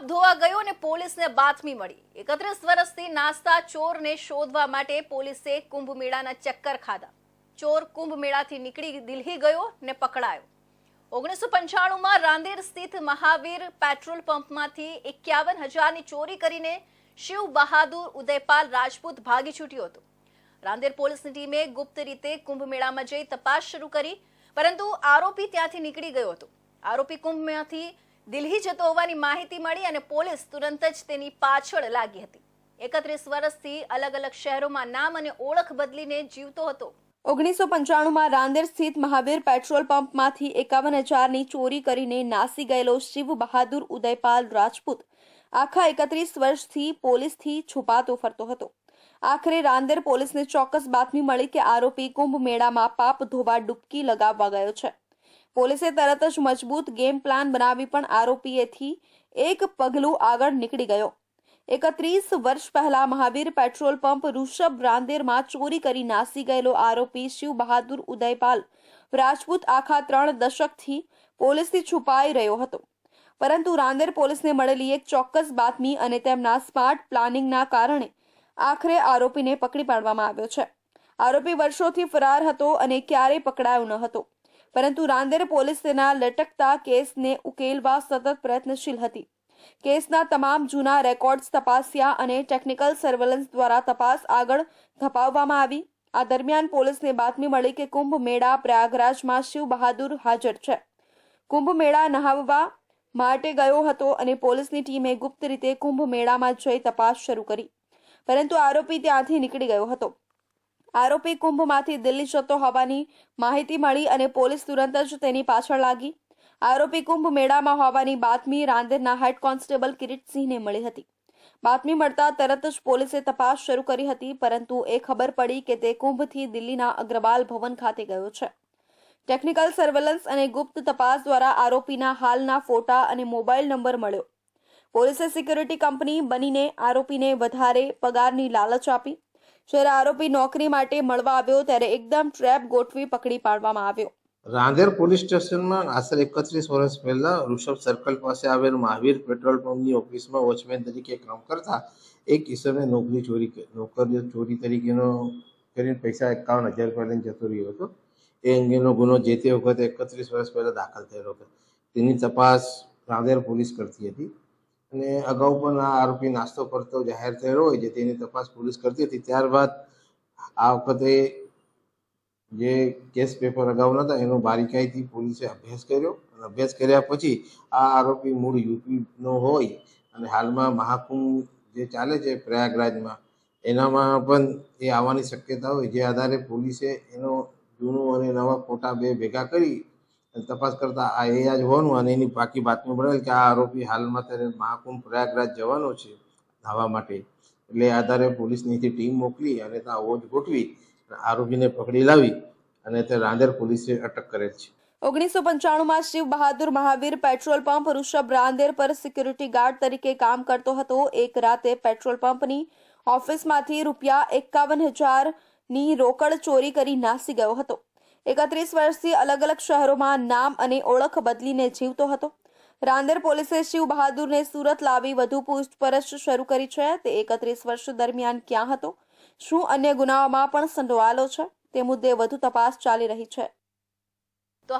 પાપ ધોવા ગયો અને પોલીસને બાતમી મળી। 31 વર્ષથી નાસ્તા ચોરને શોધવા માટે પોલીસે કુંભ મેળાના ચક્કર ખાધા। ચોર કુંભ મેળાથી નીકળી દિલ્હી ગયો ને પકડાયો। 1995માં રાંદેર સ્થિત મહાવીર પેટ્રોલ પંપમાંથી 51,000ની ચોરી કરીને શિવ બહાદુર ઉદયપાલ રાજપૂત ભાગી છૂટ્યો હતો। રાંદેર પોલીસની ટીમે ગુપ્ત રીતે કુંભ મેળામાં જઈ તપાસ શરૂ કરી, પરંતુ આરોપી ત્યાંથી નીકળી ગયો હતો। આરોપી કુંભમાંથી દિલ્હી જતો હોવાની માહિતી મળી અને પોલીસ તુરંત જ તેની પાછળ લાગી હતી। 31 વર્ષથી અલગ અલગ શહેરોમાં નામ અને ઓળખ બદલીને જીવતો હતો। 1995માં રાંદેર સ્થિત મહાવીર પેટ્રોલ પંપમાંથી 51,000ની ચોરી કરીને નાસી ગયેલો શિવ બહાદુર ઉદયપાલ રાજપૂત આખા 31 વર્ષથી પોલીસથી છુપાતો ફરતો હતો। આખરે રાંદેર પોલીસને ચોક્કસ બાતમી મળી કે આરોપી કુંભ મેળામાં પાપ ધોવા ડૂબકી લગાવવા ગયો છે। પોલીસે તરત જ મજબૂત ગેમ પ્લાન બનાવી પણ આરોપીએથી એક પગલું આગળ નીકળી ગયો। 31 વર્ષ પહેલા મહાવીર પેટ્રોલ પંપ ઋષભ રાંદેરમાં ચોરી કરી નાસી ગયેલો આરોપી શિવ બહાદુર ઉદયપાલ રાજપૂત આખા 3 દશકથી પોલીસથી છુપાઈ રહ્યો હતો, પરંતુ રાંદેર પોલીસને મળેલી એક ચોક્કસ બાતમી અને તેમના સ્માર્ટ પ્લાનિંગના કારણે આખરે આરોપીને પકડી પાડવામાં આવ્યો છે। આરોપી વર્ષોથી ફરાર હતો અને ક્યારેય પકડાયો ન હતો, પરંતુ રાંદેર પોલીસ તેના લટકતા કેસને ઉકેલવા સતત પ્રયત્નશીલ હતી। કેસના તમામ જૂના રેકોર્ડ્સ તપાસ્યા અને ટેકનિકલ સર્વેલન્સ દ્વારા તપાસ આગળ ધપાવવામાં આવી। આ દરમિયાન પોલીસને બાતમી મળી કે કુંભ મેળા પ્રયાગરાજમાં શિવ બહાદુર હાજર છે। કુંભ મેળા નહાવવા માટે ગયો હતો અને પોલીસની ટીમે ગુપ્ત રીતે કુંભ મેળામાં જઈ તપાસ શરૂ કરી, પરંતુ આરોપી ત્યાંથી નીકળી ગયો હતો। આરોપી કુંભમાંથી દિલ્હી જતો હોવાની માહિતી મળી અને પોલીસ તુરંત જ તેની પાછળ લાગી। આરોપી કુંભ મેળામાં હોવાની બાતમી રાંદેરના હેડ કોન્સ્ટેબલ કિરીટસિંહને મળી હતી। બાતમી મળતા તરત જ પોલીસે તપાસ શરૂ કરી હતી, પરંતુ એ ખબર પડી કે તે કુંભથી દિલ્હીના અગ્રવાલ ભવન ખાતે ગયો છે। ટેકનિકલ સર્વેલન્સ અને ગુપ્ત તપાસ દ્વારા આરોપીના હાલના ફોટા અને મોબાઈલ નંબર મળ્યો। પોલીસે સિક્યુરિટી કંપની બનીને આરોપીને વધારે પગારની લાલચ આપી। જ્યારે આરોપી નોકરી માટે મળવા આવ્યો ત્યારે એકદમ ટ્રેપ ગોઠવી પકડી પાડવામાં આવ્યો। રાંદેર પોલીસ સ્ટેશનમાં આશરે 31 વર્ષ પહેલા ઋષભ સર્કલ પાસે આવેલ મહાવીર પેટ્રોલ પંપની ઓફિસમાં વોચમેન તરીકે કામ કરતા એક ઈસમે નોકરીઓ ચોરી તરીકેનો કરીને પૈસા 51,000 રૂપિયા લઈને જતો રહ્યો હતો। એ અંગેનો ગુનો જે તે વખતે 31 વર્ષ પહેલા દાખલ થયેલો હતો। તેની તપાસ રાંદેર પોલીસ કરતી હતી અને અગાઉ પણ આ આરોપી નાસ્તો કરતો જાહેર થયેલો હોય છે, તેની તપાસ પોલીસ કરતી હતી। ત્યારબાદ આ વખતે જે કેસ પેપર અગાઉના હતા એનો બારીકાઈથી પોલીસે અભ્યાસ કર્યો અને અભ્યાસ કર્યા પછી આ આરોપી મૂળ યુપીનો હોય અને હાલમાં મહાકુંભ જે ચાલે છે પ્રયાગરાજમાં એનામાં પણ એ આવવાની શક્યતા હોય, જે આધારે પોલીસે એનો જૂનો અને નવા ફોટા બે ભેગા કરી તપાસ કરતા આ એ જ હોવાનું અને એની બાકી બાતમી મળેલ કે આ આરોપી હાલમાં ત્યારે મહાકુંભ પ્રયાગરાજ જવાનો છે નાહવા માટે। એટલે આધારે પોલીસની ટીમ મોકલી અને ત્યાં વોચ ગોઠવી આરોપીને પકડી લાવી અને તે રાંદેર પોલીસે અટક કરેલ છે। 1995માં શિવ બહાદુર મહાવીર પેટ્રોલ પંપ ઋષભ રાંદેર પર સિક્યુરિટી ગાર્ડ તરીકે કામ કરતો હતો। એક રાતે પેટ્રોલ પંપની ઓફિસમાંથી ₹51,000ની રોકડ ચોરી કરી નાસી ગયો હતો। 31 વર્ષથી અલગ અલગ શહેરોમાં નામ અને ઓળખ બદલીને જીવતો હતો। રાંદેર પોલીસે શિવ બહાદુરને સુરત લાવી વધુ પૂછપરછ શરૂ કરી છે। તે 31 વર્ષ દરમિયાન ક્યાં હતો, શું અન્ય ગુનાઓમાં પણ સંડોવાયેલો છે, તે મુદ્દે વધુ તપાસ ચાલી રહી છે।